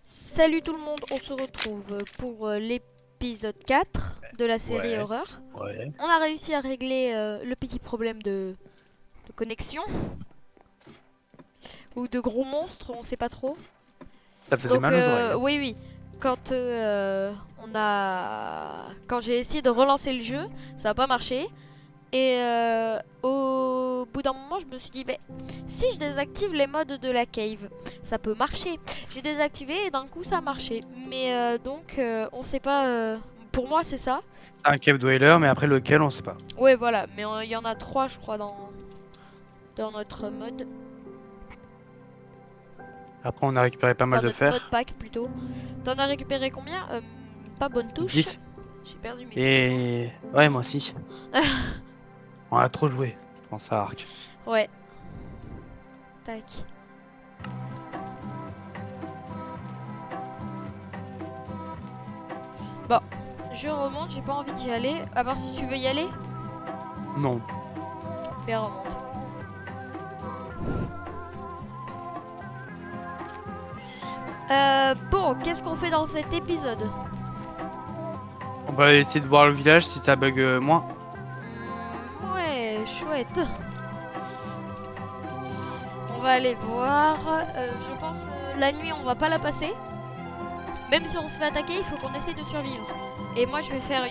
Salut tout le monde, on se retrouve pour l'épisode 4 de la série Ouais, horreur. ouais. On a réussi à régler le petit problème de connexion ou de gros monstres, on sait pas trop. Ça faisait Donc mal aux oreilles, hein. oui, quand quand j'ai essayé de relancer le jeu, ça n'a pas marché. Et au bout d'un moment, je me suis dit, mais si je désactive les modes de la cave, ça peut marcher. J'ai désactivé et d'un coup, ça a marché. Mais on sait pas. Pour moi, c'est ça. Un cave dweller, mais après lequel, on sait pas. Ouais, voilà. Mais il y en a trois, je crois, dans notre mode. Après, on a récupéré pas mal Dans de notre mode fer. pack plutôt. T'en as récupéré combien? Pas bonne touche. 10. J'ai perdu mes touches. Et... Ouais, moi aussi. On a trop joué. Je pense à Arc. Ouais. Tac. Bon, je remonte, j'ai pas envie d'y aller. À part si tu veux y aller. Non. Ben remonte. Bon, qu'est-ce qu'on fait dans cet épisode? On va essayer de voir le village si ça bug moins. Ouais, chouette. On va aller voir. Je pense la nuit, on va pas la passer. Même si on se fait attaquer, il faut qu'on essaye de survivre. Et moi, je vais faire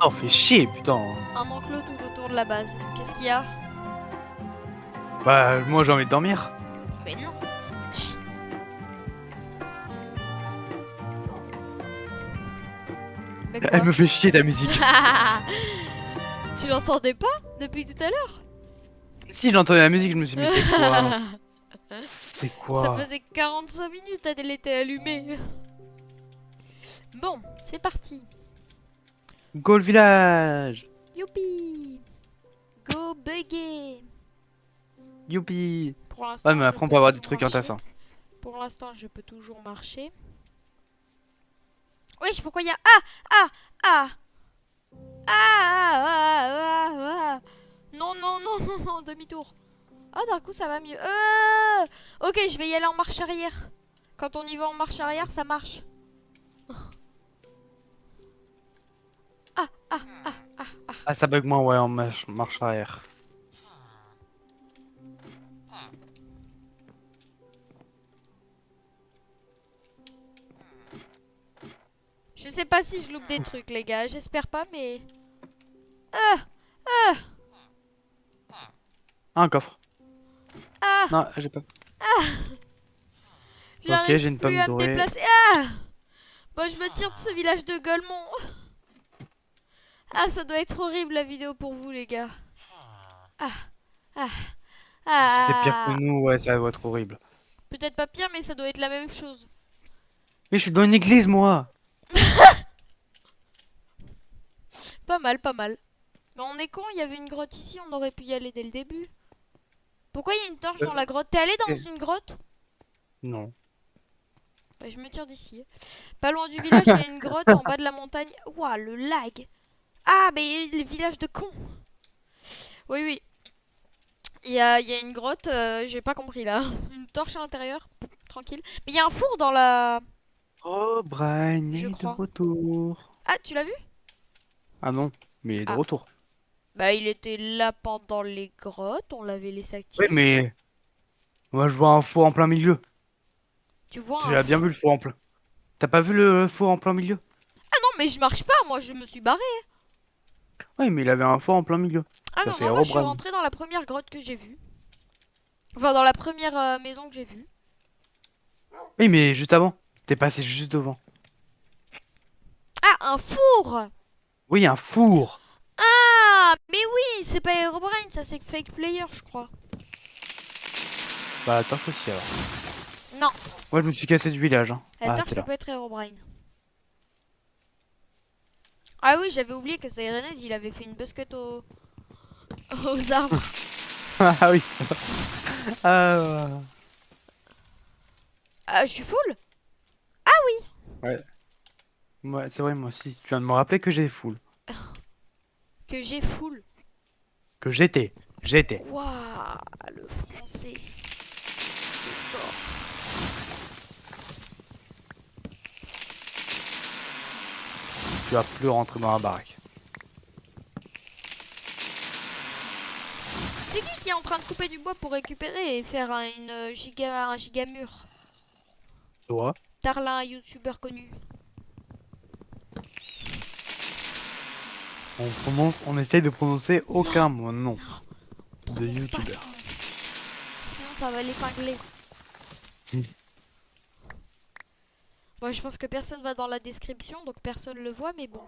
Oh, fait chier, putain. un enclos tout autour de la base. Qu'est-ce qu'il y a? Bah, moi j'ai envie de dormir. Mais non. Mais Elle quoi? me fait chier ta musique. Tu l'entendais pas depuis tout à l'heure? Si j'entendais la musique, je me suis dit, mais c'est quoi? C'est Ça quoi? faisait 45 minutes, elle était allumée. Bon, c'est parti. Go le village. Youpi! Go bugger! Youpi. Pour Ouais, l'instant, mais je après, on peux peut avoir des toujours trucs marcher. intéressants. Pour l'instant, je peux toujours marcher. Wesh, pourquoi il y a... Ah! Ah! Ah! Ah! Ah! Ah! Ah! Ah. Non, non, non, non, non, demi-tour. Ah, d'un coup, ça va mieux. Ok, je vais y aller en marche arrière. Quand on y va en marche arrière, ça marche. Ah! Ah! Ah! Ah! Ah! Ah, ça bug moins, ouais, en marche arrière. Je sais pas si je loupe des trucs, les gars. J'espère pas, mais... Ah! Ah! Ah, un coffre. Ah! Non, j'ai pas. Ok, J'arrive j'ai une plus pomme à me dorée. déplacer. Ah! Bon, je me tire de ce village de Golemont. Ah, ça doit être horrible la vidéo pour vous, les gars. Ah! Ah! Si c'est pire que Ah! nous, ouais, ça va être horrible. Peut-être pas pire, mais ça doit être la même chose. Mais je suis dans une église, moi! Pas mal, pas mal. Mais on est con, il y avait une grotte ici, on aurait pu y aller dès le début. Pourquoi il y a une torche dans Euh, la grotte? T'es allé dans ok. une grotte? Non. Ouais, je me tire d'ici. Pas loin du village, il y a une grotte en bas de la montagne. Ouah, le lag. Ah, mais le village de con. Oui, oui. Il y a une grotte, j'ai pas compris là. Une torche à l'intérieur, tranquille. Mais il y a un four dans la... Oh, Brian Je est de crois. retour. Ah, tu l'as vu? Ah non, mais il est de Ah. retour. Bah, il était là pendant les grottes, on l'avait laissé Oui, activer. mais moi je vois un four en plein milieu. Tu vois Tu un l'as bien vu four? le four en plein. T'as pas vu le four en plein milieu? Ah non, mais je marche pas, moi je me suis barrée. Oui, mais il avait un four en plein milieu. Ah Ça, non, c'est non, moi je suis Herobrine. rentrée dans la première grotte que j'ai vue. Enfin, dans la première maison que j'ai vue. Oui, mais juste avant. T'es passé juste devant. Ah, un four! Oui, un four. Ah, mais oui, c'est pas Herobrine, ça c'est Fake Player, je crois. Bah, attends, aussi alors. Non, Moi, je me suis cassé du village, hein. la Ah, torche t'es ça là. peut être Herobrine. Ah oui, j'avais oublié que Sirened il avait fait une busquette aux arbres. Ah oui. Ah. Ah, je suis full? Ouais. Ouais, c'est vrai, moi aussi. Tu viens de me rappeler que j'ai full. Que j'ai full. Que j'étais. J'étais. Waouh, le français. Fort. tu vas plus rentrer dans la baraque. C'est qui est en train de couper du bois pour récupérer et faire un giga mur? Toi? Tarlin, un youtubeur connu. On essaye de prononcer aucun mot, non, de Prononce pas youtubeur. sinon ça va l'épingler. Bon, je pense que personne va dans la description, donc personne le voit, mais bon.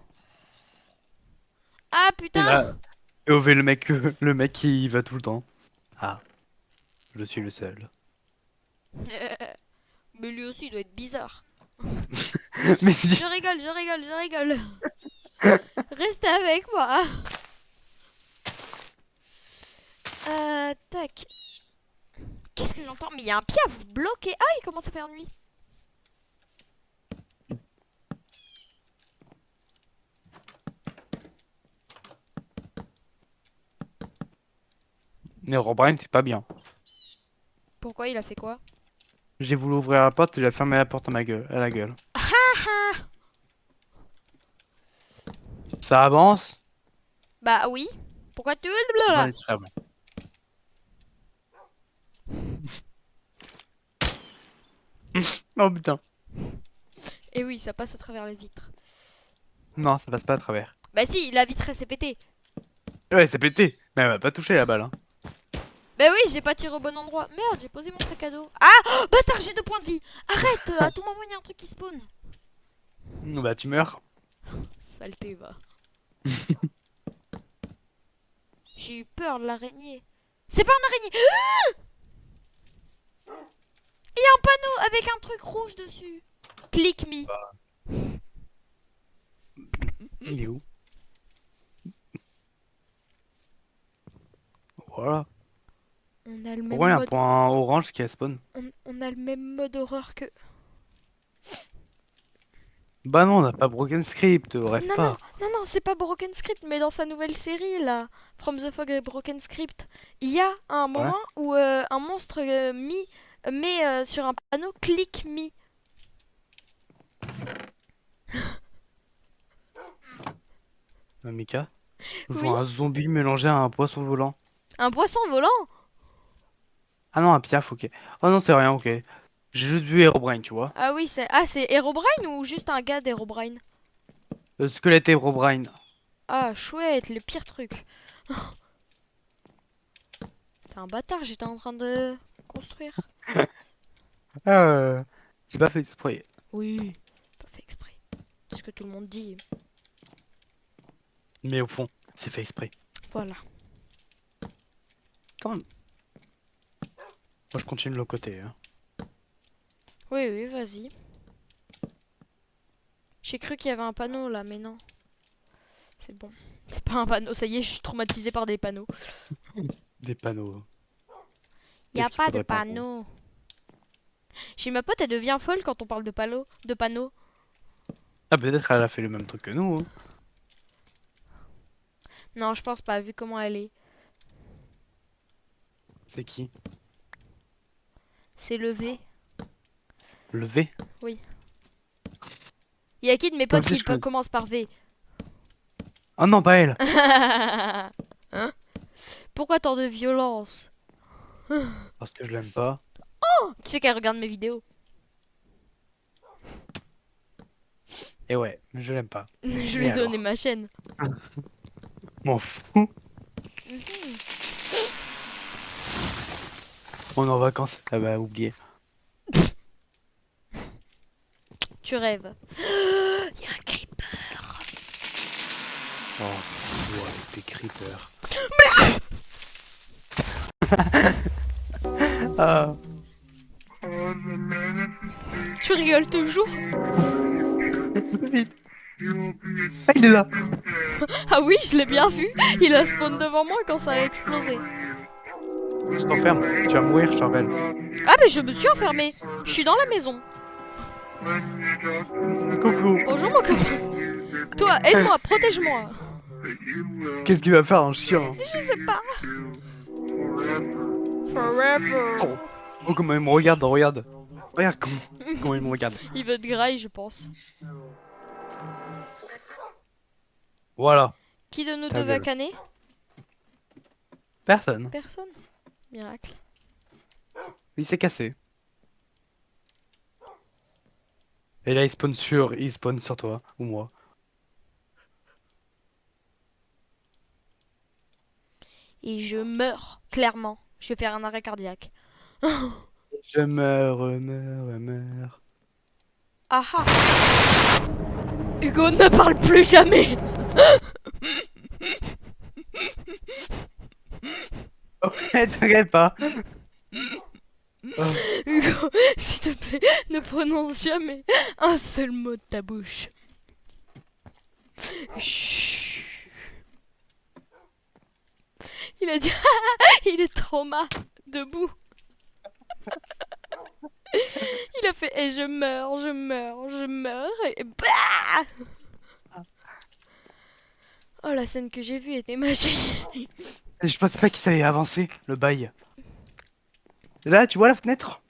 Ah Et là, putain! et Ové, le mec qui y va tout le temps. Ah, je suis le seul. Mais lui aussi, il doit être bizarre. Mais dis, Je rigole, je rigole, je rigole. Restez avec moi. Tac. Qu'est-ce que j'entends? Mais il y a un piaf bloqué. Ah, il commence à faire nuit. mais Herobrine, c'est pas bien. Pourquoi il a fait quoi? J'ai voulu ouvrir la porte et il a fermé la porte à la gueule. Ça avance? Bah oui. Pourquoi tu... Dans les très bon. Oh putain. Et oui, ça passe à travers les vitres. Non, ça passe pas à travers. Bah si, la vitre elle s'est pétée. Ouais, c'est pété. Mais elle m'a pas touché la balle. Hein. Bah oui, j'ai pas tiré au bon endroit. Merde, j'ai posé mon sac à dos. Ah, oh, bâtard, j'ai 2 points de vie. Arrête, à tout moment il y a un truc qui spawn. Bah tu meurs. Saleté, va. J'ai eu peur de l'araignée. C'est pas un araignée. Il y a un panneau avec un truc rouge dessus. Click me. Il est où? Voilà. On a le même Pourquoi il y a un mode. point orange qui a spawn? On a le même mode horreur que. Bah non, on n'a pas broken script, rêve Non, non, pas. non, non, c'est pas Broken Script, mais dans sa nouvelle série là, From the Fog et Broken Script, il y a un Ouais. moment où un monstre met sur un panneau click me. Mika, je Oui, vois un zombie mélangé à un poisson volant. un poisson volant. Ah non, un piaf, ok. Oh non, c'est rien, ok. J'ai juste vu Herobrine, tu vois. Ah oui, c'est Herobrine ou juste un gars d'Herobrine? Le squelette Herobrine. Ah chouette, le pire truc. T'es un bâtard, j'étais en train de construire. Euh, j'ai pas fait exprès. Oui, pas fait exprès. C'est ce que tout le monde dit. Mais au fond, c'est fait exprès. Voilà. Quand même. Moi, je continue de l'autre côté. Hein. Oui, oui, vas-y. J'ai cru qu'il y avait un panneau là, mais non. C'est bon. C'est pas un panneau, ça y est, je suis traumatisée par des panneaux. Des panneaux. Y a Qu'est-ce qu'il pas de faudrait pas entendre? panneau. J'ai ma pote, elle devient folle quand on parle de panneaux. Ah, peut-être elle a fait le même truc que nous. Hein. Non, je pense pas, vu comment elle est. C'est qui? C'est le V. Le V? Oui. Y a qui de mes Moi potes aussi, qui je connais. commence par V? Oh non, pas elle! Hein? Pourquoi tant de violence? Parce que je l'aime pas. Tu sais qu'elle regarde mes vidéos. Et ouais, mais je l'aime pas. Je lui Et ai donné alors? ma chaîne. M'en fous. Mhm. On est en vacances. Ah bah, oublié. Tu rêves. Y a un creeper. Oh, ouais, avec tes creepers. Ah, Tu rigoles toujours? vite. Ah, il est là! Ah oui, je l'ai bien vu. Il a spawn devant moi quand ça a explosé. Je t'enferme. Tu vas mourir, je te rappelle. Ah mais je me suis enfermée. Je suis dans la maison. Coucou. Bonjour mon copain. Toi, aide-moi, protège-moi. Qu'est-ce qu'il va faire un chien? Je sais pas. Forever. Oh, oh, comment il me regarde, regarde. Regarde comment il me regarde. Il veut de graille, je pense. Voilà, Qui de nous deux ta va gueule. canner? Personne. Personne. Miracle. Il s'est cassé. Et là, il spawn sur toi, ou moi. Et je meurs, clairement. Je vais faire un arrêt cardiaque. Je meurs. Ah ah. Hugo, ne parle plus jamais. Ouais, t'inquiète pas. Oh, Hugo, s'il te plaît, ne prononce jamais un seul mot de ta bouche. Chut. Il a dit il est trauma debout. Il a fait et je meurs, je meurs, je meurs et bah. Oh la scène que j'ai vue était magique. je pensais pas qu'il savait avancer, le bail. Là, tu vois la fenêtre?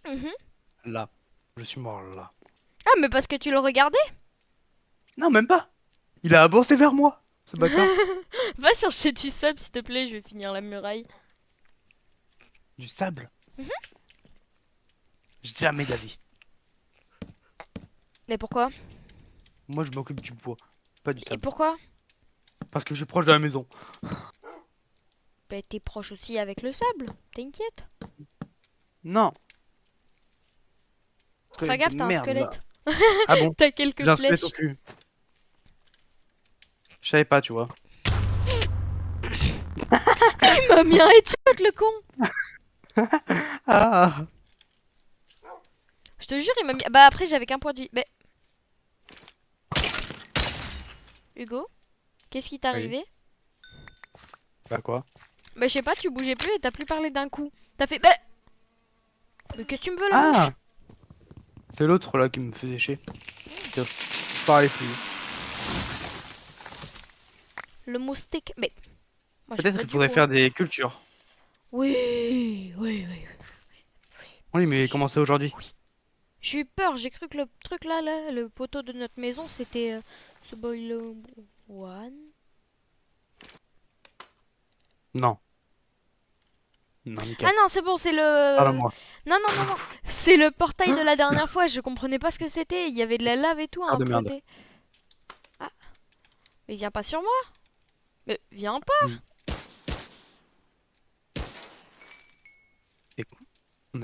Mhm. Là. Je suis mort là. Ah mais parce que tu le regardais. Non, même pas. Il a avancé vers moi, ce bâtard. Va chercher du sable s'il te plaît, je vais finir la muraille. Du sable. Mhm. Jamais de la vie. Mais pourquoi? Moi, je m'occupe du bois, pas du Et sable. pourquoi? Parce que je suis proche de la maison. Bah t'es proche aussi avec le sable, t'inquiète. Non. Fais gaffe, t'as un Merde, là. squelette. Ah bon? T'as quelques J'ai un squelette au flèches. cul. Je savais pas, tu vois. Il m'a mis un headshot le con. Ah. Je te jure, il m'a mis. Bah après j'avais qu'un point de vie. Mais Hugo, qu'est-ce qui t'est Oui. arrivé? Bah quoi? Bah je sais pas, tu bougeais plus et t'as plus parlé d'un coup. T'as fait. Bah mais qu'est-ce que tu me veux la mouche? Ah! C'est l'autre là qui me faisait chier. Tiens, je parlais plus. Le moustique. Mais moi je fais Peut-être pas qu'il du faudrait bois. faire des cultures. Oui, oui, oui, oui. Oui, mais comment c'est aujourd'hui? J'ai eu peur, j'ai cru que le truc là, le poteau de notre maison, c'était ce boiler one. Non. Non, Ah nickel. non, c'est bon, c'est Parle à le. moi. Non, non, non, non. C'est le portail de la dernière fois. Je comprenais pas ce que c'était. Il y avait de la lave et tout à Peur un de merde. côté. Ah, mais viens pas sur moi. Mais viens pas. Hmm. Écoute, on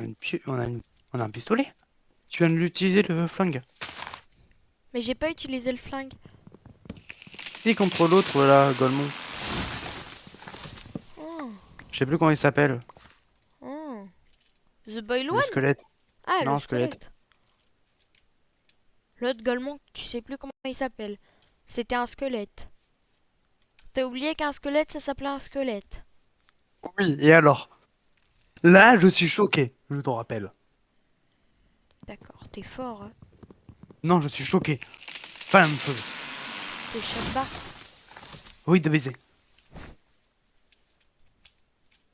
a un pistolet. Tu viens de l'utiliser le flingue. Mais j'ai pas utilisé le flingue. Si contre l'autre là, Golemont. Oh, Je sais plus comment il s'appelle. oh. The Boil Le One? squelette. Ah, le Non, squelette. squelette. L'autre Golemon, tu sais plus comment il s'appelle. C'était un squelette. T'as oublié qu'un squelette, ça s'appelait un squelette. Oui, et alors? Là, je suis choqué, je te rappelle. D'accord, t'es fort, hein. Non, je suis choqué. Pas la même chose. T'es chamba. Oui, de baiser.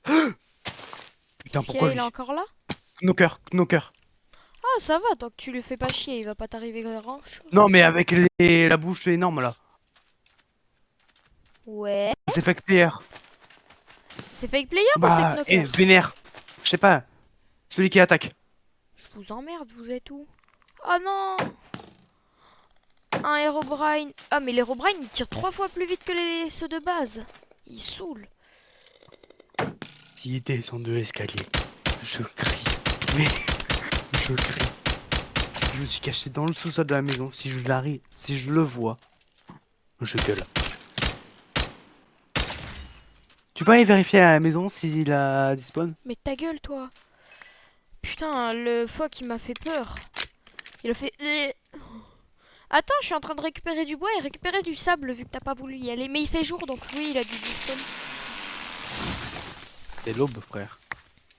Putain, Qu'est-ce qu'il y a, pourquoi il est lui? encore là? Knocker, knocker. Ah, ça va, tant que tu lui fais pas chier, il va pas t'arriver grand chose. Non, mais avec la bouche énorme là. Ouais. C'est fake player. C'est fake player ou c'est Bah, et knocker? vénère. Je sais pas. Celui qui attaque. Je vous emmerde, vous êtes où? Oh non! Un Herobrine. Ah, mais l'Herobrine, il tire 3 fois plus vite que ceux de base. Il saoule. S'il descend de l'escalier, je crie. Mais je crie. Je me suis caché dans le sous-sol de la maison. Si je l'arrive, si je le vois, je gueule. Tu peux aller vérifier à la maison s'il a dispawn? Mais ta gueule, toi. Putain, le phoque, il m'a fait peur. Il a fait... Attends, je suis en train de récupérer du bois et récupérer du sable vu que t'as pas voulu y aller. Mais il fait jour, donc oui, il a dû despawn. C'est l'aube, frère.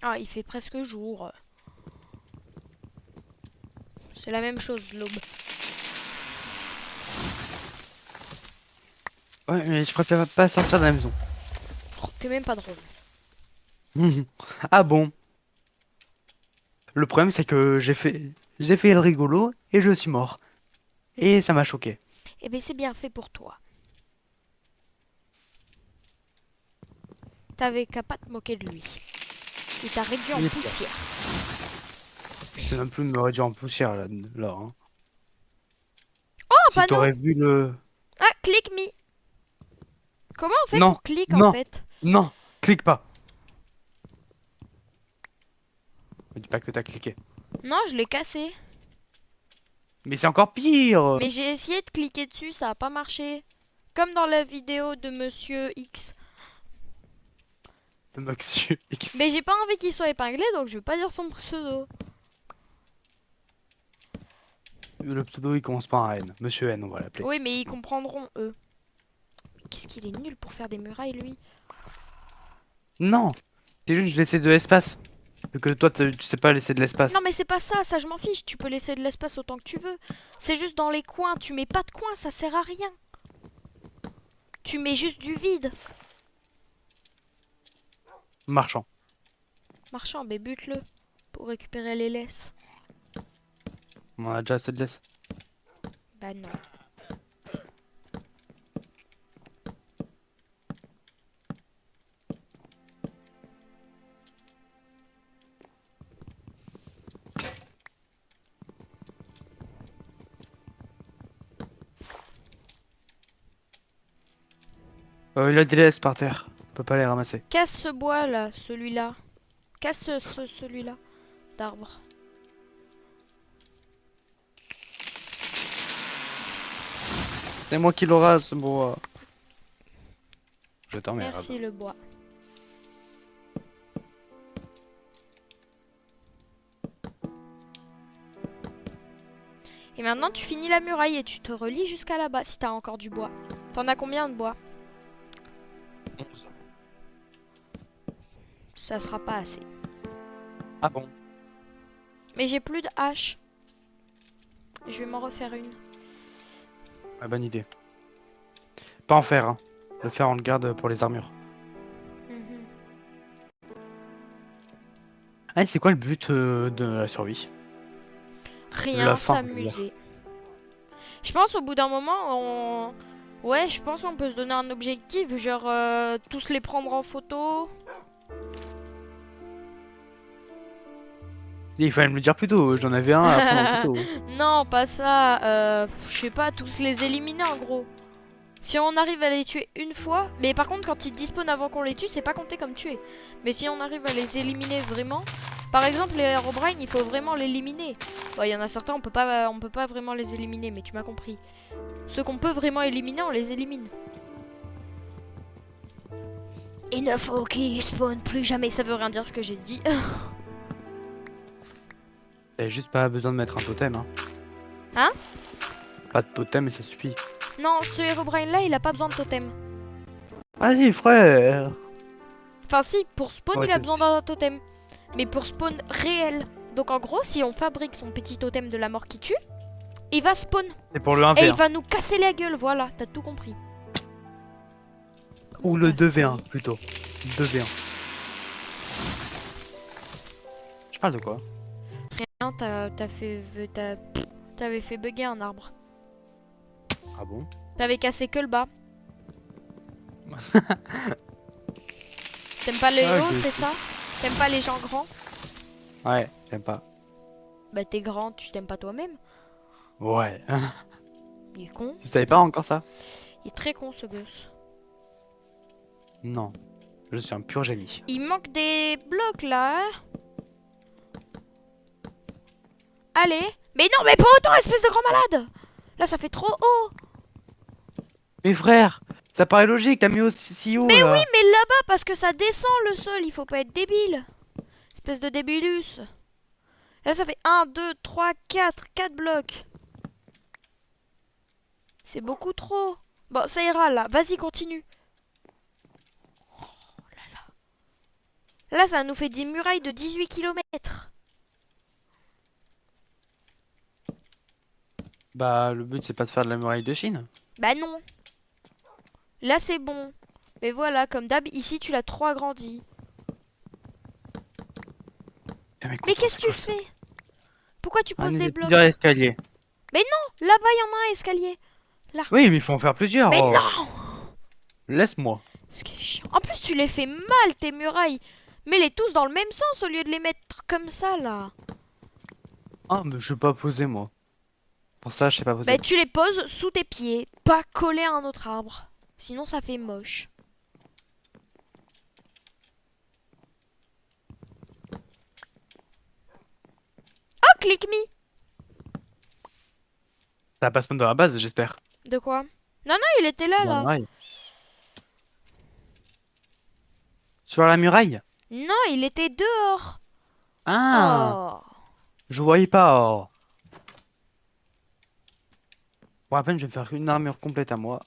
Ah, il fait presque jour. C'est la même chose, l'aube. Ouais, mais je préfère pas sortir de la maison. Oh, t'es même pas drôle. Ah bon? Le problème, c'est que j'ai fait le rigolo et je suis mort. Et ça m'a choqué. Eh ben, c'est bien fait pour toi. T'avais qu'à pas te moquer de lui. Il t'a réduit en Il est pire. poussière. C'est même plus de me réduire en poussière là, hein. Oh, Si panneau! t'aurais vu le... Ah, click me! Comment on fait Non, pour click en non, fait? non, clique pas. Me dis pas que t'as cliqué. Non, je l'ai cassé. Mais c'est encore pire. Mais j'ai essayé de cliquer dessus, ça a pas marché. Comme dans la vidéo de Monsieur X. De Monsieur X. Mais j'ai pas envie qu'il soit épinglé, donc je vais pas dire son pseudo. Le pseudo il commence par un N. Monsieur N, on va l'appeler. Oui, mais ils comprendront, eux. Qu'est-ce qu'il est nul pour faire des murailles, lui. Non, c'est juste laisser de l'espace. Vu que toi tu sais pas laisser de Non, l'espace. mais c'est pas ça, ça je m'en fiche. Tu peux laisser de l'espace autant que tu veux. C'est juste dans les coins, tu mets pas de coins, ça sert à rien. Tu mets juste du vide. Marchand. Marchand, mais bute-le. Pour récupérer les laisses. On en a déjà assez de laisse. Bah non. Il a des laisses par terre. On peut pas les ramasser. Casse ce bois là, celui-là. Casse celui-là d'arbre. C'est moi qui l'aura ce bois. Je t'emmerde. Merci le bois. Et maintenant tu finis la muraille et tu te relis jusqu'à là-bas si t'as encore du bois. T'en as combien de bois? 11. Ça sera pas assez. Ah bon? Mais j'ai plus de hache. Je vais m'en refaire une. Ah, bonne idée. Pas en fer, hein. Le fer on le garde pour les armures. Mhm. Ah, c'est quoi le but de la survie? Rien, La fin, je veux s'amuser. Je pense au bout d'un moment, on... Ouais, je pense qu'on peut se donner un objectif, genre tous les prendre en photo. Il fallait me le dire plus tôt, j'en avais un à prendre en photo. Non, pas ça. Je sais pas, tous les éliminer en gros. Si on arrive à les tuer une fois, mais par contre quand ils dispawnent avant qu'on les tue, c'est pas compté comme tuer. Mais si on arrive à les éliminer vraiment, par exemple les Herobrine, il faut vraiment l'éliminer. Bon, il y en a certains, on peut pas vraiment les éliminer, mais tu m'as compris. Ceux qu'on peut vraiment éliminer, on les élimine. Il ne faut qu'ils spawnent plus jamais. Ça veut rien dire ce que j'ai dit. T'as juste pas besoin de mettre un totem, hein. Hein? Pas de totem et ça suffit. Non, ce Herobrine là, il a pas besoin de totem. Vas-y, frère. Enfin si, pour spawn, Ouais, il a t'as besoin dit. d'un totem. Mais pour spawn réel. Donc en gros, si on fabrique son petit totem de la mort qui tue, il va spawn. C'est pour le Et 1v1. il va nous casser la gueule, voilà, t'as tout compris. Ou le 2v1 plutôt. 2v1. Je parle de quoi? Rien, t'avais fait bugger un arbre. Ah bon? T'avais cassé que le bas. T'aimes pas les Ah, hauts, ok. c'est ça? T'aimes pas les gens grands? Ouais, j'aime pas. Bah t'es grand, tu t'aimes pas toi-même. Ouais. Il est con. Tu savais pas encore ça? Il est très con ce gosse. Non. Je suis un pur génie. Il manque des blocs là. Hein. Allez. Mais non, mais pas autant, espèce de grand malade. Là, ça fait trop haut. Mais frère, ça paraît logique, t'as mis aussi si haut Mais là. oui, mais là-bas, parce que ça descend le sol, il faut pas être débile. Espèce de débilus. Là, ça fait 1, 2, 3, 4. 4 blocs. C'est beaucoup trop. Bon, ça ira là. Vas-y, continue. Oh là là. Là, ça nous fait des murailles de 18 km. Bah, le but c'est pas de faire de la muraille de Chine. Bah non. Là, c'est bon. Mais voilà, comme d'hab, ici, tu l'as trop agrandi. Mais qu'est-ce que tu fais? Pourquoi tu poses des blocs? Plusieurs escaliers. Là-bas, il y en a un escalier. Oui, mais il faut en faire plusieurs. Mais oh. non! Laisse-moi. Ce qui est chiant. En plus, tu les fais mal, tes murailles. Mets-les tous dans le même sens au lieu de les mettre comme ça, là. Ah, mais je sais pas poser, moi. Pour ça, je sais pas Bah, poser. tu les poses sous tes pieds, pas collés à un autre arbre. Sinon, ça fait moche. Oh, click me. Ça va pas se mettre dans la base, j'espère. De quoi? Non, non, il était là, Dans la là. muraille. Sur la muraille? Non, il était dehors. Ah! Oh. Je voyais pas. Oh. Bon, à peine, je vais me faire une armure complète à moi.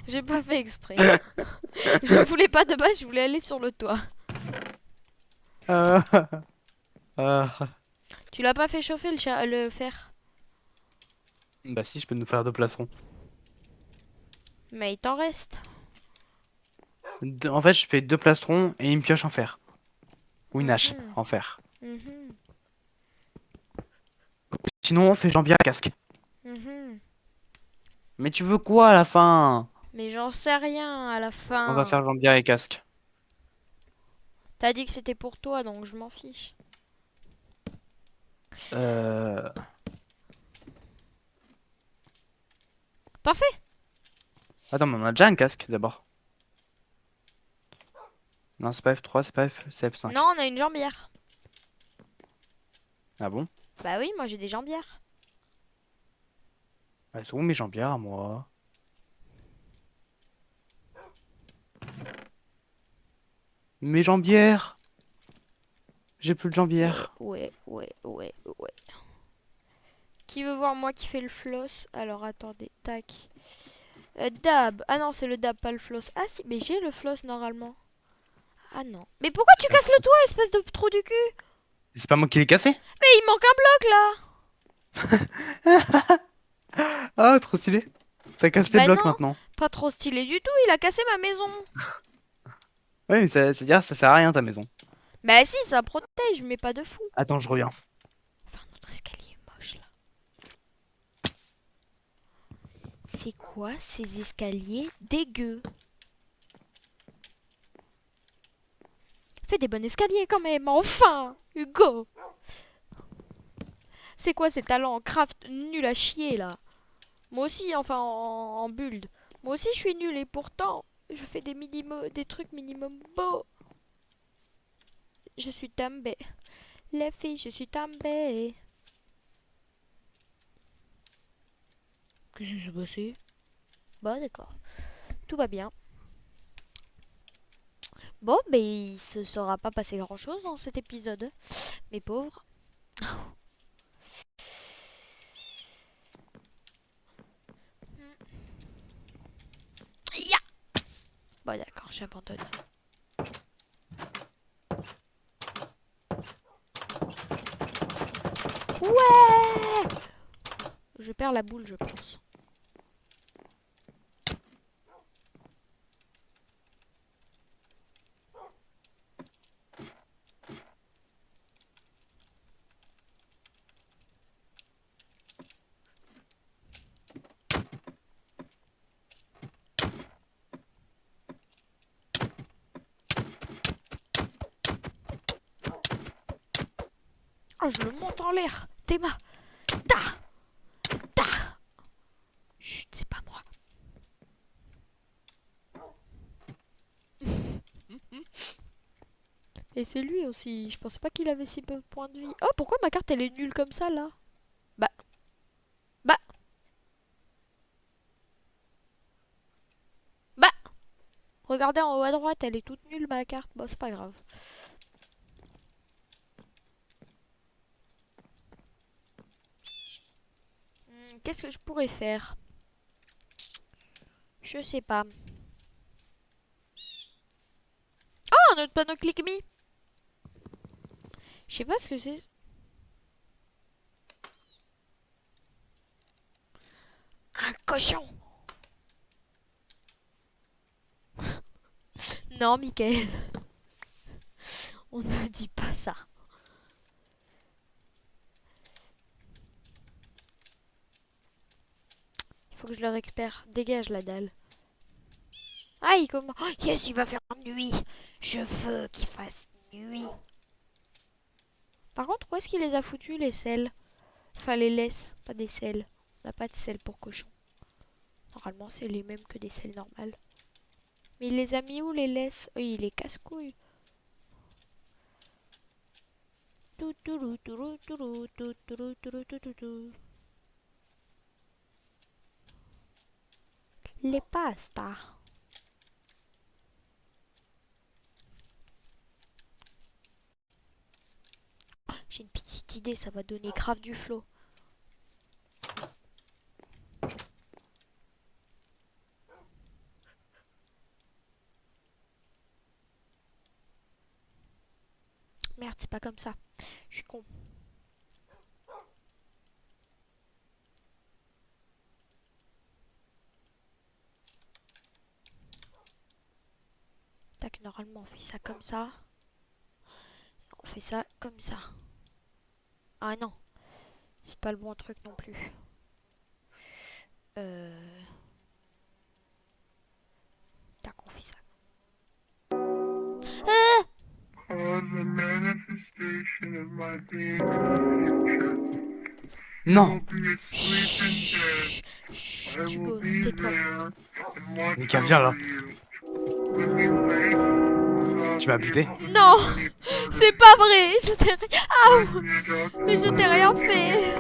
J'ai pas fait exprès. Je voulais pas de base, je voulais aller sur le toit. Euh, euh, Tu l'as pas fait chauffer le fer? Bah si, je peux nous faire deux placerons. Mais il t'en reste. En fait, je fais deux plastrons et une pioche en fer. Ou une hache Mhm, en fer. mhm, Sinon, on fait jambière à casque. mhm. Mais tu veux quoi à la fin? Mais j'en sais rien à la On va fin. faire jambière et casque. T'as dit que c'était pour toi, donc je m'en fiche. Euh... Parfait. Attends, mais on a déjà un casque d'abord. Non, c'est pas F3, c'est pas F... c'est Non, F5. on a une jambière. Ah bon? Bah oui, moi j'ai des jambières. Elles sont où mes jambières à moi? Mes jambières! J'ai plus de Ouais, jambières. ouais, ouais, ouais, ouais. Qui veut voir moi qui fais le floss? Alors attendez, tac. Dab. Ah non, c'est le dab, pas le floss. Ah si, mais j'ai le floss normalement. Ah non. Mais pourquoi tu casses le toit, espèce de trou du cul? C'est pas moi qui l'ai cassé? Mais il manque un bloc là. Ah, trop stylé. Ça casse les Bah blocs non, maintenant. pas trop stylé du tout, il a cassé ma maison. Ouais, mais c'est-à-dire ça sert à rien ta maison. Bah si, ça protège, mais pas de fou. Attends, je reviens. Enfin, notre escalier est moche là. C'est quoi ces escaliers dégueux? Fais des bons escaliers quand même, enfin, Hugo. C'est quoi ces talents en craft nuls à chier là? Moi aussi, enfin en build. Moi aussi je suis nul et pourtant je fais des trucs minimum beaux. Je suis tombée. Les filles, je suis tombée. Qu'est-ce qui s'est passé? Bon d'accord. Tout va bien. Bon, mais il se sera pas passé grand chose dans cet épisode. Mes pauvres. Ya. Bon d'accord, j'abandonne. Ouais. Je perds la boule, je pense. Oh, je le monte en l'air. Théma. Ta. Ta. Chut, c'est pas moi. Et c'est lui aussi. Je pensais pas qu'il avait si peu de points de vie. Oh, pourquoi ma carte elle est nulle comme ça là? Bah. Bah. Bah. Regardez en haut à droite, elle est toute nulle ma carte. Bon, c'est pas grave. Qu'est-ce que je pourrais faire? Je sais pas. Oh, notre panneau click me. Je sais pas ce que c'est. Un cochon. Non, Michael. On ne dit pas ça. Il faut que je le récupère. Dégage la dalle. Ah, il commence. Oh, yes, il va faire nuit. Je veux qu'il fasse nuit. Par contre, où est-ce qu'il les a foutus, les selles? Enfin, les laisses, pas des selles. On n'a pas de selles pour cochon. Normalement, c'est les mêmes que des selles normales. Mais il les a mis où, les laisses? Oui, il les casse-couilles. Les pastas. J'ai une petite idée, ça va donner grave du flow. Merde, c'est pas comme ça. Je suis con. Tac, normalement on fait ça comme ça. On fait ça comme ça. Ah non, c'est pas le bon truc non plus. Tac, on fait ça. Ah! Non. Chut, chut, Hugo, tais-toi. Mika, viens là. Tu m'as buté? Non, c'est pas vrai. Je t'ai ah, mais je t'ai rien fait.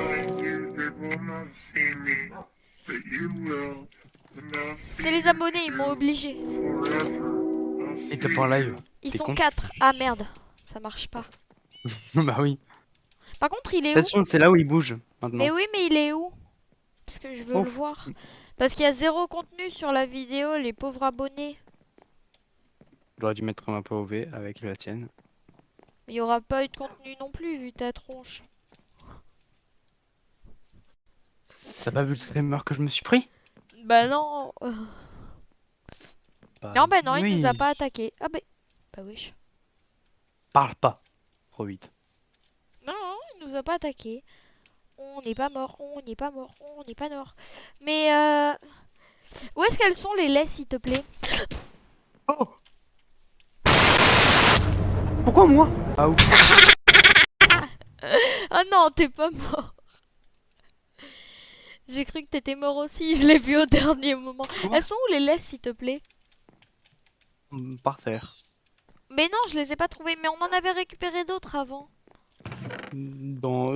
C'est les abonnés, ils m'ont obligé. Il était pas en live. Ils T'es sont con? 4. Ah merde, ça marche pas. Bah oui. Par contre, il est où? Attention, c'est là où il bouge maintenant. Mais oui, mais il est où? Parce que je veux Oh. le voir. Parce qu'il y a zéro contenu sur la vidéo, les pauvres abonnés. J'aurais dû mettre ma POV avec la tienne. Il y aura pas eu de contenu non plus, vu ta tronche. T'as pas vu le streamer que je me suis pris? Bah non. Bah, Non, bah non, il oui. nous a pas attaqué. Ah bah. Bah wesh. Parle pas. Trop vite. Non, non, il nous a pas attaqué. On n'est pas mort, on n'est pas mort, on n'est pas mort. Mais où est-ce qu'elles sont les laisses, s'il te plaît? Oh! Pourquoi moi? Ah oui. Ah non, t'es pas mort. J'ai cru que t'étais mort aussi, je l'ai vu au dernier moment. Quoi? Elles sont où les laisses, s'il te plaît? Par terre. Mais non, je les ai pas trouvées, mais on en avait récupéré d'autres avant.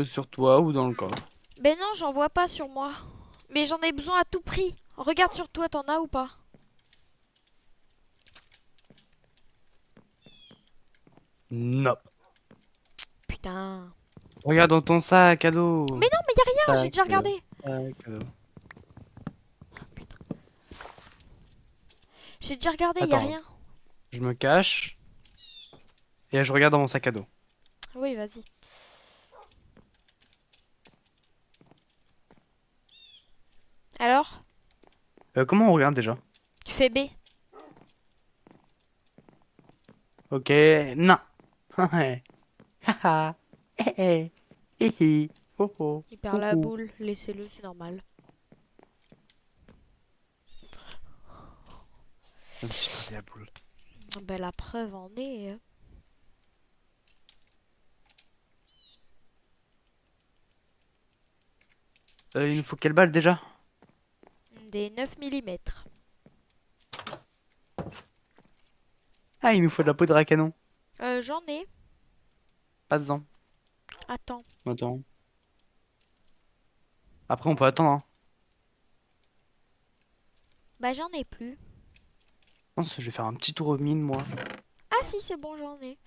Sur toi ou dans le corps. Ben non, j'en vois pas sur moi. Mais j'en ai besoin à tout prix. Regarde sur toi, t'en as ou pas? Non. Putain. Regarde dans ton sac à dos. Mais non, mais y a rien, j'ai Sac déjà à dos. regardé. Sac à dos. J'ai déjà regardé, y a Attends. rien. Je me cache. Et je regarde dans mon sac à dos. Oui, vas-y. Alors? Comment on regarde déjà? Tu fais B. Ok. Non. Haha. Eh eh. Hihi. Oh oh. Il perd la Coucou. boule, laissez-le, c'est normal. Même si je perdais la boule. Ben la preuve en est. Il nous faut quelle balle déjà? Des 9 mm. Ah, il nous faut de la poudre à canon. J'en ai. Pas-en. Attends. Attends. Après, on peut attendre. Hein. Bah j'en ai plus. Je pense que je vais faire un petit tour aux mines, moi. Ah si, c'est bon, j'en ai.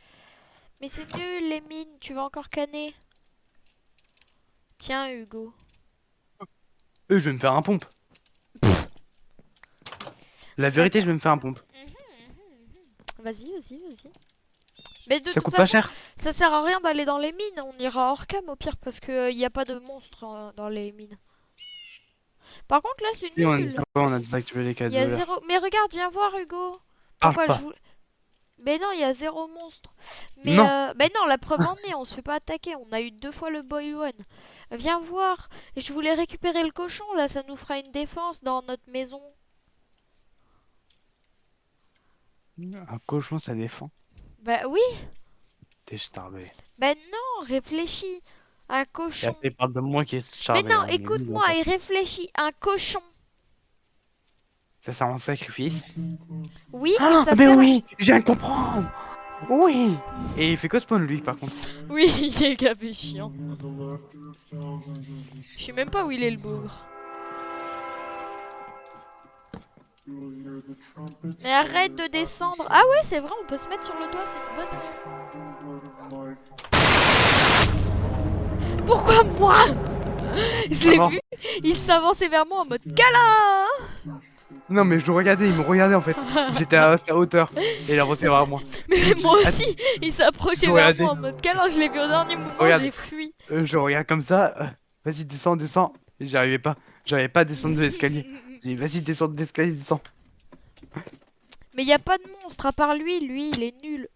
Mais c'est nul les mines, tu vas encore canner. Tiens Hugo. Je vais me faire un pompe. La vérité, je vais me faire un pompe. Vas-y, vas-y, vas-y. Mais de Ça toute coûte pas façon, cher. ça sert à rien d'aller dans les mines. On ira hors cam au pire parce que y a pas de monstres dans les mines. Par contre là c'est Et nul. on a désactivé les Il y a cadeaux là. zéro. Mais regarde, viens voir Hugo. Parle Pourquoi pas. je voulais. Mais non, il y a zéro monstre. Mais Non. ben non, la preuve en est, on se fait pas attaquer. On a eu 2 fois le boy one. Viens voir. Je voulais récupérer le cochon là, ça nous fera une défense dans notre maison. Un cochon, ça défend. Bah oui. T'es starbé. Ben non, réfléchis. Un Et cochon. après, il parle de moi qui est Mais starbé. non, Hein, mais oui, écoute-moi encore et plus. réfléchis. Un cochon. Ça sert en sacrifice. Oui, et Ah, ça mais sert à... oui, je viens de comprendre. Oui. Et il fait que spawn, lui, par contre. Oui, il est gavé chiant. Je sais même pas où il est le bougre. Mais arrête de descendre. Ah ouais, c'est vrai, on peut se mettre sur le toit, c'est une bonne... Pourquoi moi? Je l'ai Comment? vu, il s'avançait vers moi en mode câlin. Non, mais je le regardais, il me regardait en fait. J'étais à sa hauteur. Et il avançait vers moi. Mais Il dit, moi ah, aussi, il je s'approchait le vers regardais. moi en mode câlin. Je l'ai vu au dernier moment, Regarde, j'ai fui. je le regarde comme ça. Vas-y, descends, descends. J'y arrivais pas. J'arrivais pas à descendre de l'escalier. J'ai dit, vas-y, descends de l'escalier, descends. Mais y a pas de monstre à part lui, il est nul.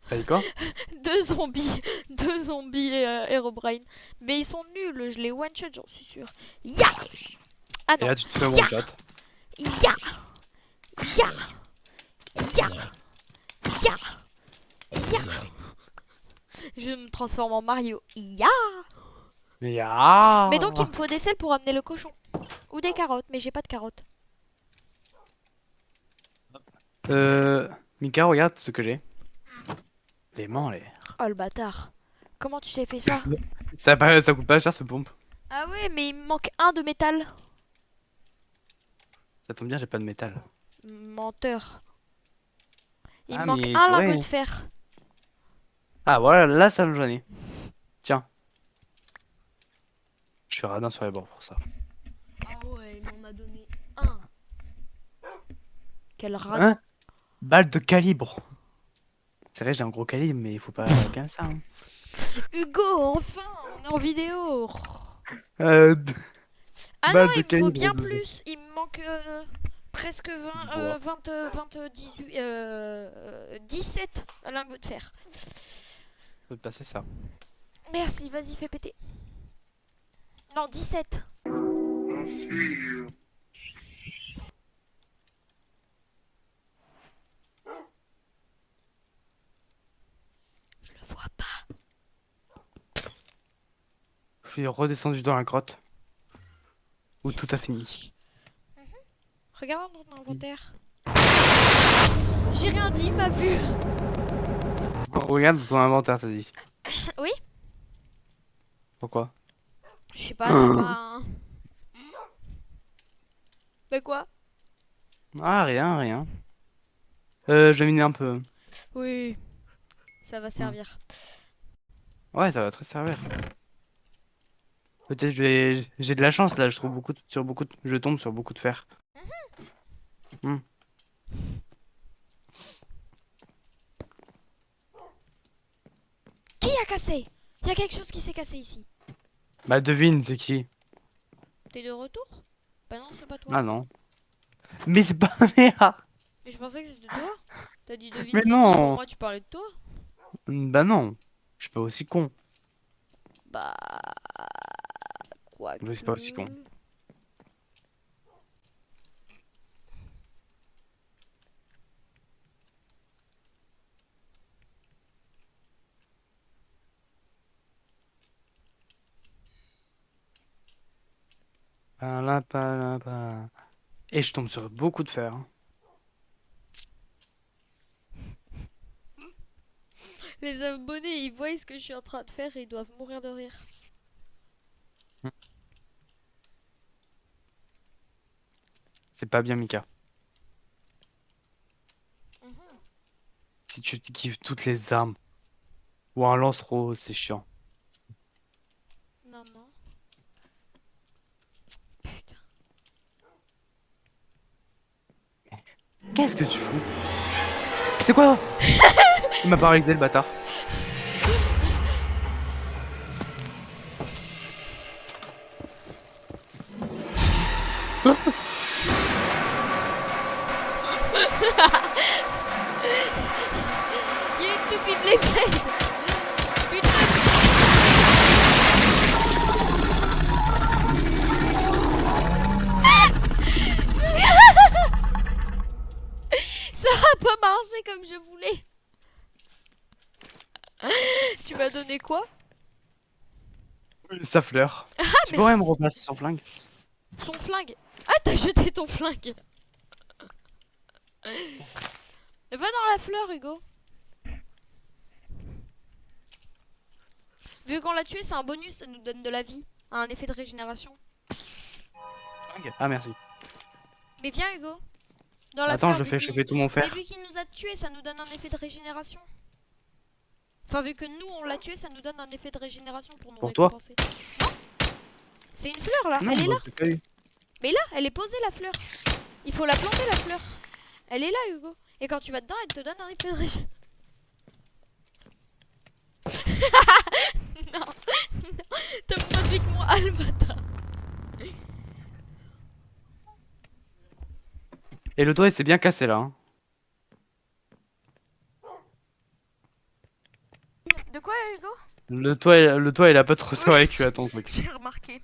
T'as dit quoi? Deux zombies et Herobrine. Mais ils sont nuls, je les one shot, j'en suis sûr. Ya. Ah Et non, là, tu te fais Ya. one shot. ya, ya, ya, ya, ya. Je me transforme en Mario. Ya. Mais ah! Mais donc il me faut des selles pour amener le cochon. Ou des carottes, mais j'ai pas de carottes. Mika, regarde ce que j'ai. L'aimant, les. Oh le bâtard. Comment tu t'es fait ça? Ça coûte pas cher ce pompe. Ah ouais, mais il me manque un de métal. Ça tombe bien, j'ai pas de métal. Menteur. Il me Ah, manque mais un c'est vrai. lingot de fer. Ah, voilà, là, ça j'en ai. Tiens. Je suis radin sur les bords pour ça. Ah ouais, il m'en a donné un. Quel rat. Hein? Balle de calibre. C'est vrai, j'ai un gros calibre, mais il faut pas qu'un ça. Hein. Hugo, enfin, on est en vidéo. D- Ah non, Balle de il me faut calibre bien 12. plus. Il me manque presque Du 20, bois. 18, 17 lingots de fer. Faut te passer ça. Merci, vas-y, fais péter. Non, 17. Je le vois pas. Je suis redescendu dans la grotte. Où tout a fini. Regarde dans ton inventaire. J'ai rien dit, il m'a vu. Regarde ton inventaire, t'as dit. Oui? Pourquoi? Je sais pas, t'as pas un... Mais quoi? Ah, rien, rien. Je vais miner un peu. Oui, ça va servir. Ouais, ça va très servir. Peut-être j'ai de la chance là, je trouve je tombe sur beaucoup de fer. Hmm. Qui a cassé? Il y a quelque chose qui s'est cassé ici. Bah devine, c'est qui? T'es de retour? Bah non, c'est pas toi. Ah non. Mais c'est pas merde. Mais je pensais que c'était toi. T'as dit devine Mais c'est qui. non. Pour moi, tu parlais de toi. Bah non. Je suis pas aussi con. Bah... Quoi Je suis pas aussi con. Palapalapa. Et je tombe sur beaucoup de fer. Hein. Les abonnés, ils voient ce que je suis en train de faire et ils doivent mourir de rire. C'est pas bien, Mika. Si tu te kiffes toutes les armes. Ou un lance-rose, c'est chiant. Non, non. Putain. Qu'est-ce que tu fous? C'est quoi? Il m'a paralysé le bâtard. Il y a une toupie Beyblade. Putain. Ça a pas marché comme je voulais. Tu m'as donné quoi? Sa fleur. Tu mais pourrais me merci. repasser son flingue? Son flingue. Ah, t'as jeté ton flingue. Va dans la fleur, Hugo. Vu qu'on l'a tué, c'est un bonus, ça nous donne de la vie. Un effet de régénération. Flingue. Ah merci. Mais viens, Hugo. Dans la Attends, fleur, je vu fais qu'il- chauffer tout mon Mais fer. vu qu'il nous a tué, ça nous donne un effet de régénération. Enfin, vu que nous, on l'a tué, ça nous donne un effet de régénération pour nous Pour toi? récompenser. Non. C'est une fleur, là. Non, Elle est bah, là. j'ai pas eu. Mais là, elle est posée, la fleur. Il faut la planter, la fleur. Elle est là, Hugo. Et quand tu vas dedans, elle te donne un effet de régénération. Non, non, t'as moins de vie que moi, ah, le bâtard. Et le doigt il s'est bien cassé là. Hein. De quoi, Hugo? Le toit il a pas trop survécu à ton truc. J'ai remarqué.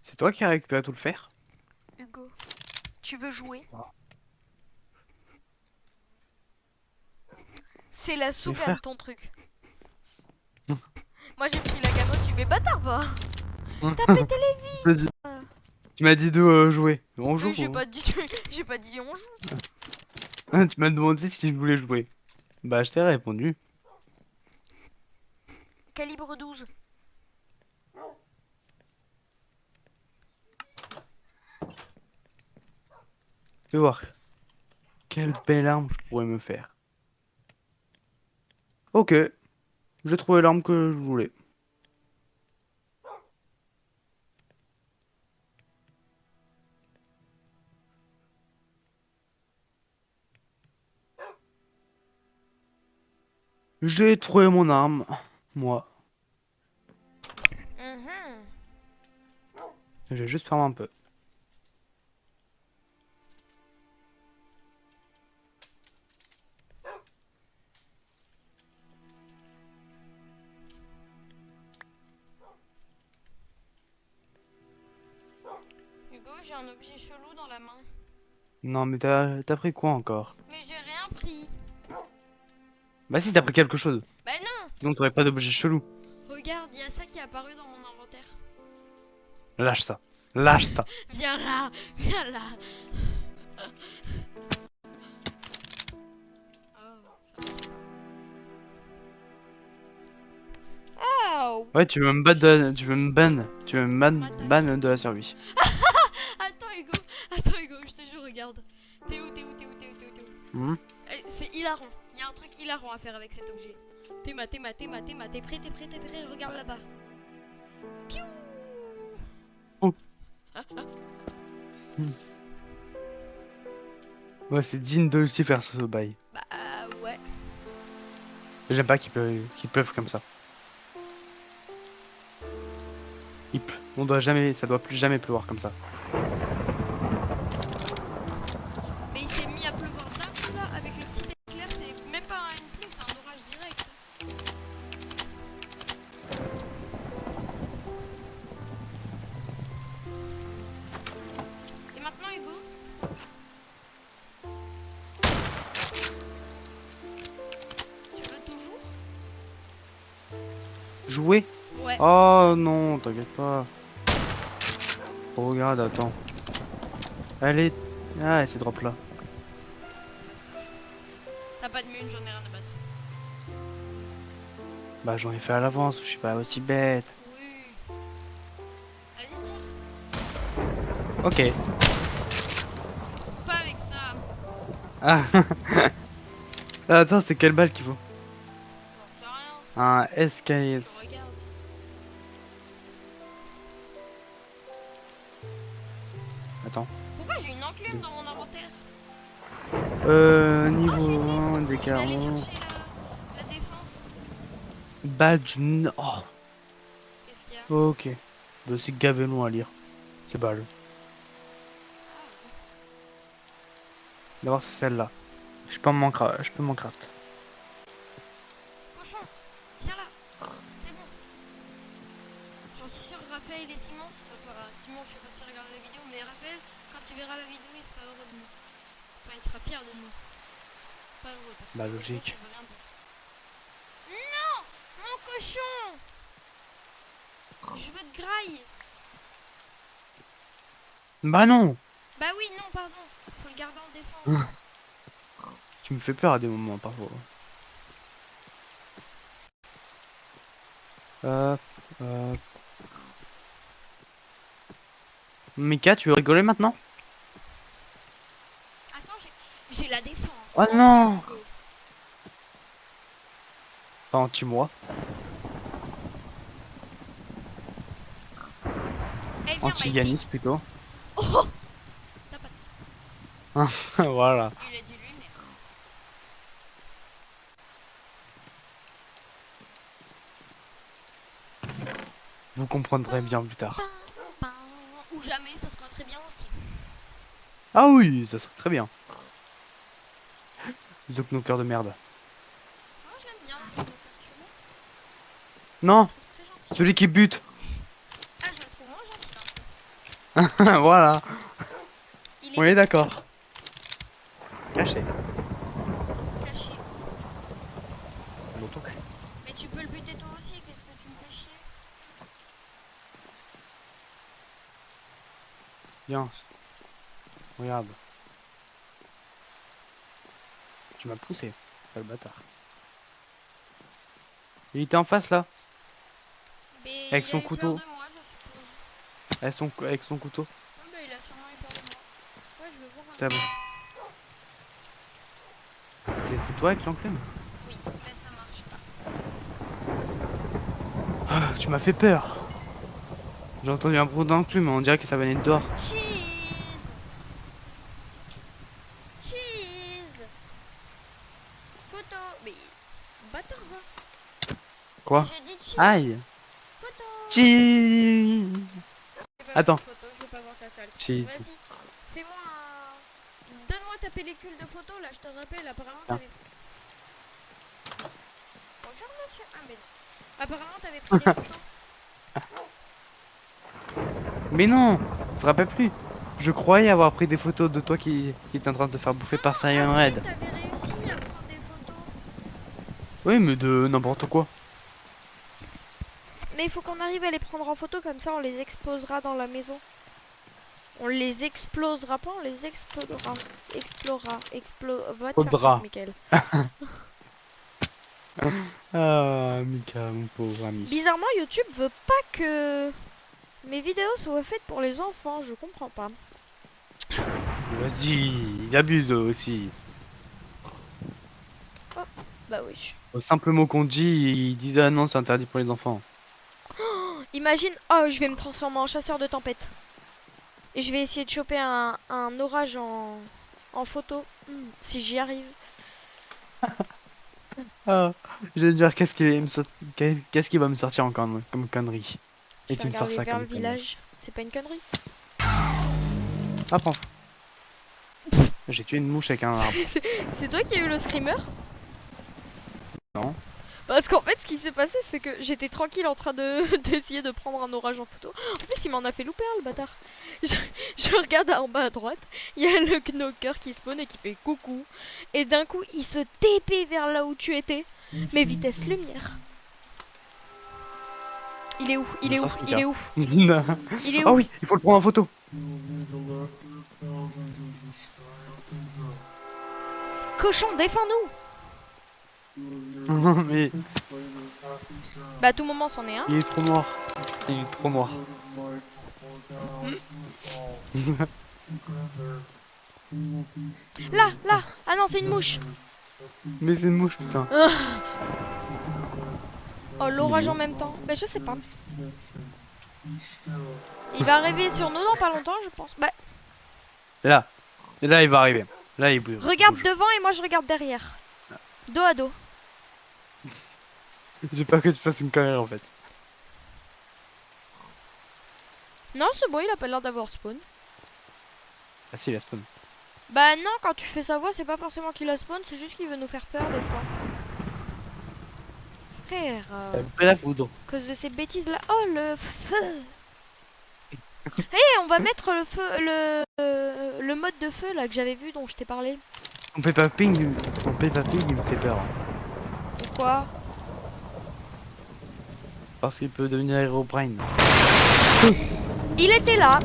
C'est toi qui as récupéré tout le fer? Hugo, tu veux jouer? C'est la sous-gamme, frères. ton truc. Moi, j'ai pris la gamme au-dessus, mais bâtard, va. T'as pété les vies. Tu m'as dit de jouer. On joue. Mais j'ai ou- pas dit, j'ai pas dit on joue. Tu m'as demandé si je voulais jouer. Bah je t'ai répondu. Calibre 12. Fais voir. Quelle belle arme je pourrais me faire. Ok. J'ai trouvé l'arme que je voulais. J'ai trouvé mon arme. Moi. Je vais juste fermer un peu. Hugo, j'ai un objet chelou dans la main. Non mais t'as pris quoi encore? Mais j'ai rien pris. Bah si t'as pris quelque chose. Bah non. Sinon t'aurais pas d'objet chelou. Regarde, il y a ça qui est apparu dans mon inventaire. Lâche ça. Lâche ça. Viens là, viens là. Oh. Ouais tu veux me ban de... Tu veux me ban. Tu veux me ban de la survie. Attends Hugo, je te jure, regarde. T'es où? Hmm. C'est hilarant. Il y a un truc hilarant à faire avec cet objet. T'es prêt, regarde là-bas. Piou. Oh. Ouais c'est digne de aussi faire ce bail. Bah ouais. J'aime pas qu'ils peuvent comme ça. On doit jamais, ça doit plus jamais pleuvoir comme ça. Mais il s'est mis à pleuvoir d'un coup là avec le petit éclair, c'est même pas une pluie, c'est un orage direct. Et maintenant Hugo, tu veux toujours? Jouer? Ouais. Oh non, t'inquiète pas. Oh, regarde, attends. Allez. Ah, c'est drop là. T'as pas de mune, j'en ai rien à battre. Bah j'en ai fait à l'avance, je suis pas aussi bête. Oui. Vas-y, tire. Ok. Pas avec ça. Ah. Ah, attends, c'est quelle balle qu'il faut? J'en sais rien. Un SKS. Regarde. Attends. Pourquoi j'ai une enclume dans mon inventaire? Niveau 1 des Je vais aller 40. chercher la défense. Badge. Oh, Qu'est-ce qu'il y a? ok. Bah, c'est gavé long à lire. C'est balle. D'abord, c'est celle-là. Je peux m'en craft. Cochon, viens là. C'est bon. J'en suis sûr, Raphaël et Simon, enfin Simon, je sais pas si tu regardes la vidéo, mais Raphaël, quand il verra la vidéo, il sera heureux de nous. Enfin, il sera fier de nous. Pas heureux, parce que Bah, heureux, logique. ça veut rien dire. Non, mon cochon. Je veux te graille. Bah non! Bah oui, non, pardon. Faut le garder en défense. Tu me fais peur à des moments parfois. Euh, euh... Mika, tu veux rigoler maintenant? Attends, j'ai la défense. Oh non! Pas anti-moi. Eh, viens, Anti-Yanis plutôt. Oh, t'as pas de... Voilà. Il a dit lunaire. Vous comprendrez bien plus tard. Ou jamais, ça sera très bien aussi. Ah oui, ça serait très bien. Zouk nos cœurs de merde. Moi, je l'aime bien. Je le Non, trouve très gentil. celui qui bute. Ah, je le trouve moins gentil d'un coup. Voilà, Il on est est d'accord. Caché. caché. Dans ton cul. Mais tu peux le buter toi aussi, qu'est-ce que tu me fais chier? Viens. Regarde. Tu m'as poussé. Sale bâtard. Il était en face là. Mais Avec il son a eu couteau. peur de moi, je suppose. Avec son couteau. Ouais, bah, il a sûrement eu peur de moi. Ouais, je veux voir un C'est peu. bon. C'était toi avec l'enclume? Oui, mais ça marche pas. Ah, tu m'as fait peur. J'ai entendu un bruit d'enclume, on dirait que ça venait de dehors. Cheese! Cheese! Photo! Mais. Bâtard, va! Quoi? J'ai dit cheese! Aïe. Photo! Cheese. Je vais pas Attends. voir ta photo, je veux pas voir ta salle. Cheese. Vas-y, fais-moi un. Donne-moi ta pellicule de photo, là, je te rappelle, apparemment Ah. t'avais. Bonjour monsieur. Ah, mais non. Apparemment t'avais pris des photos. Mais non, je te rappelle plus. Je croyais avoir pris des photos de toi qui était en train de te faire bouffer par Cyan Après, Red. t'avais réussi à prendre des photos. Oui, mais de n'importe quoi. Mais il faut qu'on arrive à les prendre en photo, comme ça on les exposera dans la maison. On les explosera pas, on les explosera. Va te faire Faudra. foutre, Mickaël. Ah, Mika, mon pauvre ami. Bizarrement, YouTube veut pas que mes vidéos soient faites pour les enfants, je comprends pas. Vas-y, il abuse aussi. Bah oui. Au simple mot qu'on dit, il disait ah non, c'est interdit pour les enfants. Imagine, oh, je vais me transformer en chasseur de tempête. Et je vais essayer de choper un orage en photo. Si j'y arrive. Ah, je vais dire qu'est-ce qu'il va me sortir encore comme connerie. Je Et vais tu me sors regarder ça vers comme le connerie. village. C'est pas une connerie. Ah, prends. J'ai tué une mouche avec un arbre. C'est toi qui as eu le screamer? Non. Parce qu'en fait, ce qui s'est passé, c'est que j'étais tranquille en train d'essayer de prendre un orage en photo. En plus, il m'en a fait louper un, le bâtard. Je regarde en bas à droite, il y a le knocker qui spawn et qui fait coucou. Et d'un coup, il se TP vers là où tu étais. Mais vitesse lumière. Il est où? Il est où? Il est où? Il est Ah où? oui, il faut le prendre en photo. Cochon, défends-nous! Mais Bah à tout moment, c'en est un. il est trop noir. Il est trop noir. Là, là! Ah non, c'est une mouche! Mais c'est une mouche, putain. Oh, l'orage en même temps. Bah je sais pas. Il va arriver sur nous dans pas longtemps, je pense. Bah, Là. Et là, il va arriver. Là, il bouge. regarde devant et moi je regarde derrière. Dos à dos. J'ai peur que tu fasses une carrière en fait. Non, c'est bon, il a pas l'air d'avoir spawn. Ah si, il a spawn. Bah non, quand tu fais sa voix, c'est pas forcément qu'il a spawn, c'est juste qu'il veut nous faire peur des fois. Frère, La foudre. à cause de ces bêtises là. Oh le feu. Eh, on va mettre le feu, le mode de feu là que j'avais vu dont je t'ai parlé. Ton Peppa Pig, il me fait peur. Pourquoi? Parce qu'il peut devenir Herobrine. Il était là,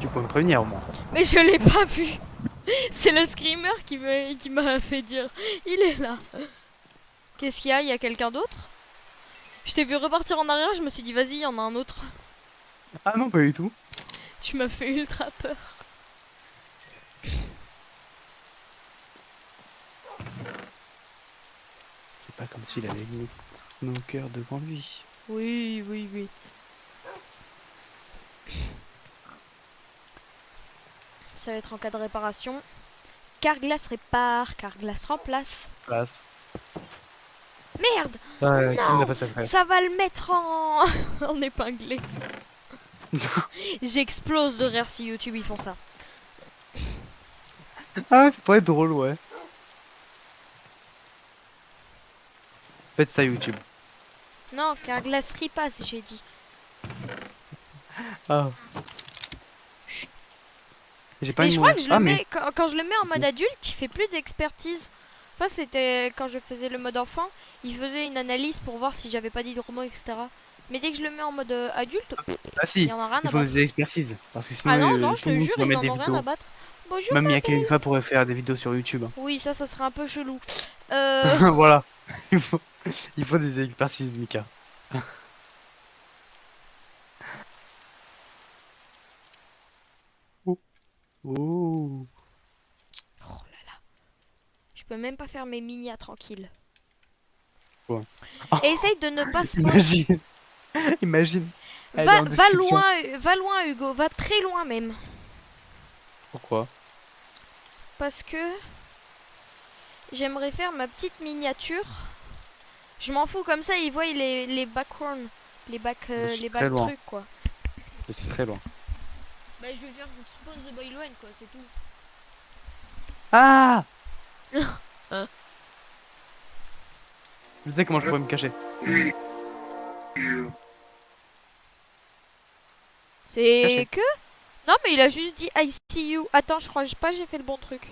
Tu peux me prévenir au moins. mais je l'ai pas vu. C'est le screamer qui m'a fait dire. Il est là. Qu'est-ce qu'il y a? Il y a quelqu'un d'autre? Je t'ai vu repartir en arrière, je me suis dit vas-y, il y en a un autre. Ah non, pas du tout. Tu m'as fait ultra peur. C'est pas comme s'il avait mis nos cœurs devant lui. Oui, oui, oui. Ça va être en cas de réparation. Carglass répare, Carglass remplace. Place. Merde! Qui Non, n'a pas sa frère? ça va le mettre en, en épinglé. J'explose de rire si YouTube ils font ça. Ah, ça pourrait être drôle, ouais. Faites ça YouTube. Non, Carglass repasse, j'ai dit. Ah. J'ai pas Mais une je crois moyen. que je le mets, quand je le mets en mode adulte, il fait plus d'expertise. Enfin, c'était quand je faisais le mode enfant, il faisait une analyse pour voir si j'avais pas dit de robots, etc. Mais dès que je le mets en mode adulte, Ah si, il y en a rien il à faut battre. des expertises. Parce que sinon, Ah non, non, je tout te le monde jure, pourrait ils mettre en des ont rien vidéos. à battre. Bonjour, Même Mia Patel. Khalifa pourrait faire des vidéos sur YouTube. Oui, ça serait un peu chelou. Voilà. Il faut, il faut des expertises, Mika. Oh. Oh. Oh là là. Je peux même pas faire mes minia tranquille. Ouais. Et essaye de ne pas spawn. Imagine. Imagine. Elle est en Va description. loin, Hugo. Va très loin même. Pourquoi? Parce que j'aimerais faire ma petite miniature. Je m'en fous, comme ça ils voient les backhorns. Les back, Je suis les très back loin. trucs quoi. Je suis très loin. Bah je vais faire spawn the boy one quoi, c'est tout. Ah! Hein? Je sais comment je pourrais me cacher. C'est Caché. que... Non mais il a juste dit I see you. Attends, je crois pas j'ai fait le bon truc.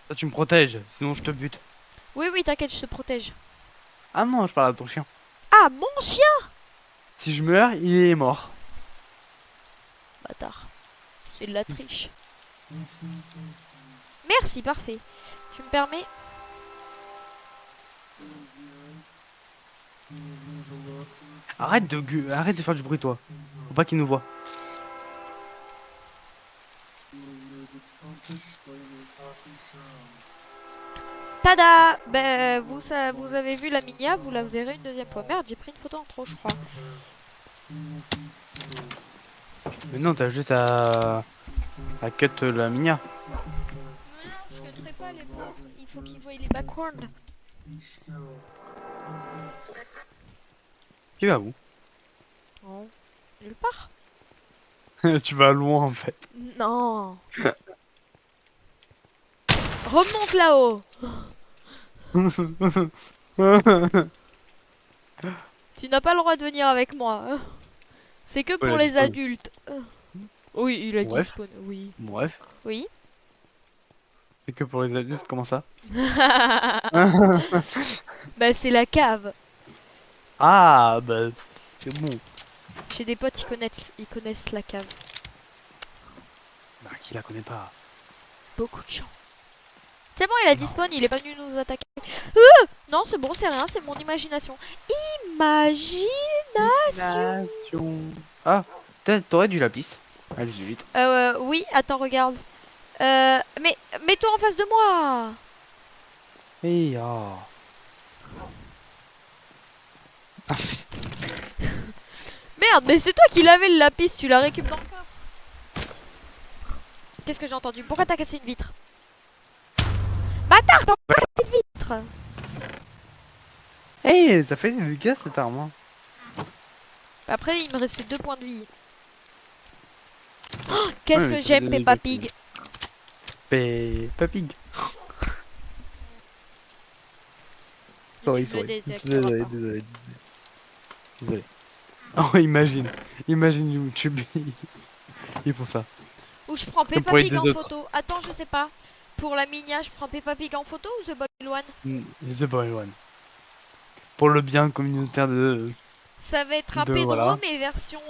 Toi, tu me protèges, sinon je te bute. Oui, oui, t'inquiète, je te protège. Ah non, je parle à ton chien. Ah, mon chien! Si je meurs, il est mort. Bâtard. C'est de la triche. Merci, parfait. Tu me permets? Arrête de faire du bruit, toi. Faut pas qu'il nous voit. Tada! Ben, vous avez vu la minia, vous la verrez une deuxième fois. Merde, j'ai pris une photo en trop, je crois. Mais non, t'as juste à cut la minia. Non, je cutterai pas les pauvres. Il faut qu'ils voient les backhorns. Tu vas où? Oh, nulle part. Tu vas loin en fait. Non. Remonte là-haut. Tu n'as pas le droit de venir avec moi. C'est que pour il a les dit spawn. adultes. Oui, il a dit Bref. spawn. Oui. Bref, Oui. c'est que pour les adultes, comment ça? Bah c'est la cave. Ah, bah, c'est bon. J'ai des potes, ils connaissent la cave. Bah, qui la connaît pas? Beaucoup de gens. C'est bon, il a dit spawn, il est pas venu nous attaquer. Non, c'est bon, c'est rien, c'est mon imagination. Imagination. Ah, t'aurais du lapis. Allez, vite. Oui, attends, regarde. Mais mets-toi en face de moi. Et oh. Merde, mais c'est toi qui l'avais le lapis, tu l'as récupéré dans le coffre. Qu'est-ce que j'ai entendu? Pourquoi t'as cassé une vitre? Bah bâtard, t'en fais une petite vitre. Eh, ça fait des dégâts cette arme. Hein. Après, il me restait 2 points de vie. Oh, qu'est-ce Ouais, mais que ça j'aime fait des Peppa dégâts, Pig. Peppa Pig. Mais Sorry, tu ne le sorry. détecteras Désolé, pas. désolé. Désolé. Oh, imagine. Imagine YouTube. Ils font ça. Ou je prends Comme Peppa pour les Pig en deux autres. photo. Attends, je sais pas. Pour la Minia, je prends Peppa Pig en photo ou The Boy One? Je sais pas, Ewan. Pour le bien communautaire Ça va être un de Pedro, voilà. mais version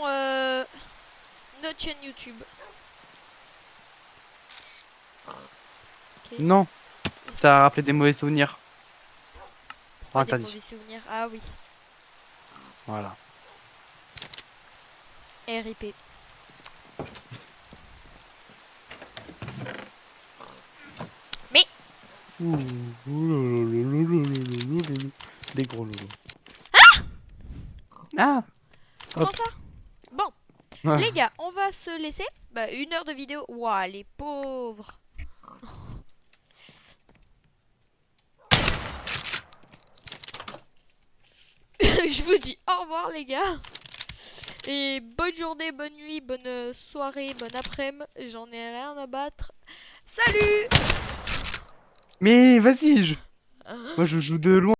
notre chaîne YouTube. Ok. Non, ça a rappelé des mauvais souvenirs. Pourquoi Ah, des t'as dit. mauvais souvenirs? Ah oui. Voilà. RIP. Mais Ouh, oulouloulouloulouloulou. Des gros loulous. Ah. comment Hop. ça? Bon, Ah. les gars, on va se laisser. Bah, 1 heure de vidéo. Ouah, les pauvres. Je vous dis au revoir, les gars. Et bonne journée, bonne nuit, bonne soirée, bonne après-midi. J'en ai rien à battre. Salut! Mais vas-y, moi je joue de loin.